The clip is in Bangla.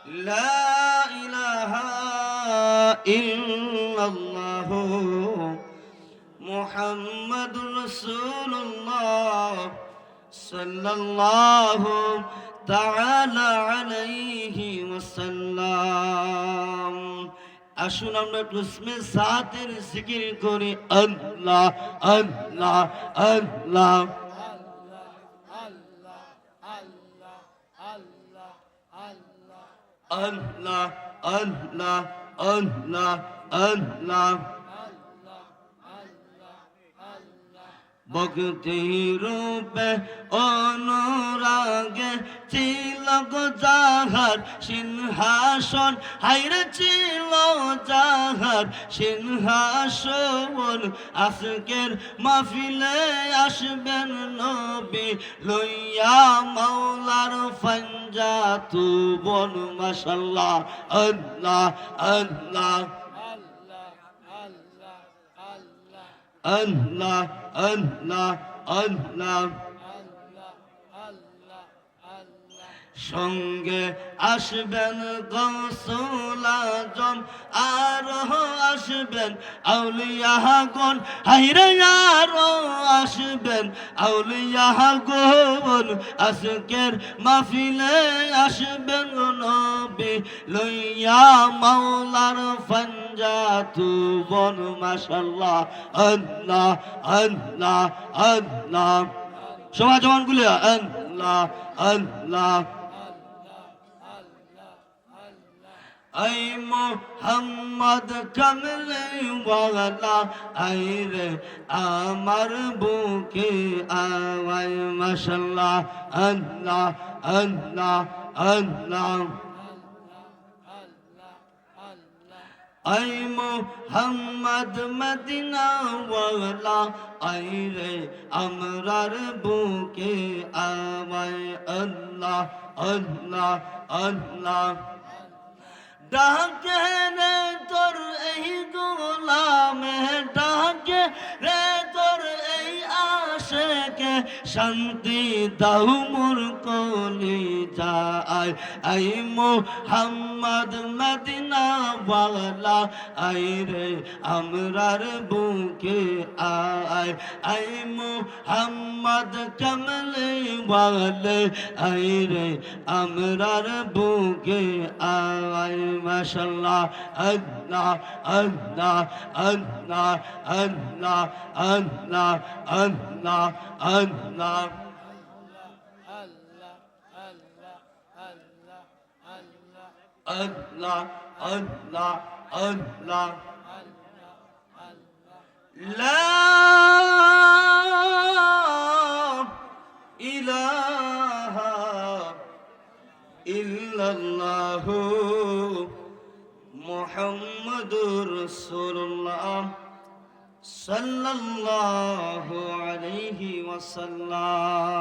লা ইলাহা ইল্লাল্লাহু মুহাম্মাদুর রাসূলুল্লাহ সাল্লাল্লাহু তাআলা আলাইহি ওয়াসাল্লাম। আসুন আমরা একটু ইসমে সাতের জিকির করি। আল্লাহ আল্লাহ আল্লাহ আল্লাহ আল্লাহ আল্লাহ আল্লাহ। ভক্তি রূপে অনুরাগে ছিল গো যাহার সিংহাসন, হাইরে ছিল যাহার সিংহাসন। আজকের মাহফিলে আসবেন নবী লইয়া মাওলার ফাঞ্জাতু বন। মাশাআল্লাহ আল্লাহ আল্লাহ আল্লাহ আল্লাহ আল্লাহ। সঙ্গে আসবেন গৌসুল আজম, আরো আসবেন আউলিয়াগণ, হাইরে আরো আসবেন আউলিয়াগণ। আজকের মাহফিলে আসবেন নবী লইয়া মাওলার ফাঞ্জাতু বন। মাশাআল্লাহ আল্লাহ আল্লাহ আল্লাহ। সবাই জবান গুলি আল্লাহ আল্লাহ। আই মোহাম্মদ কামলে ওয়ালা আই রে আমার বুকে আওয়াজ। মাশাআল্লাহ আল্লাহ আল্লাহ আল্লাহ। আই মোহাম্মদ মদিনা ওয়ালা আই রে আমরার বুকে আওয়াজ। আল্লাহ আল্লাহ আল্লাহ। ডাকে রে তোর এই গোলামে, ডাকে রে তোর এই আশিকে, শান্তি দাও মোর কলিজায়। আই মোহাম্মদ মদিনা ওয়ালা আই রে আমরার বুকে আয়। আই মোহাম্মদ কমলে ওয়ালা আই রে আমরার বুকে আয়। মাশাআল্লাহ আল্লাহ আল্লাহ আল্লাহ আল্লাহ আল্লাহ আল্লাহ আল্লাহ। আল্লাহ আল্লাহ আল্লাহ। লা ইলাহা ইল্লাল্লাহু মুহাম্মাদুর রাসূলুল্লাহ সাল্লাল্লাহু আলাইহি ওয়াসাল্লাম।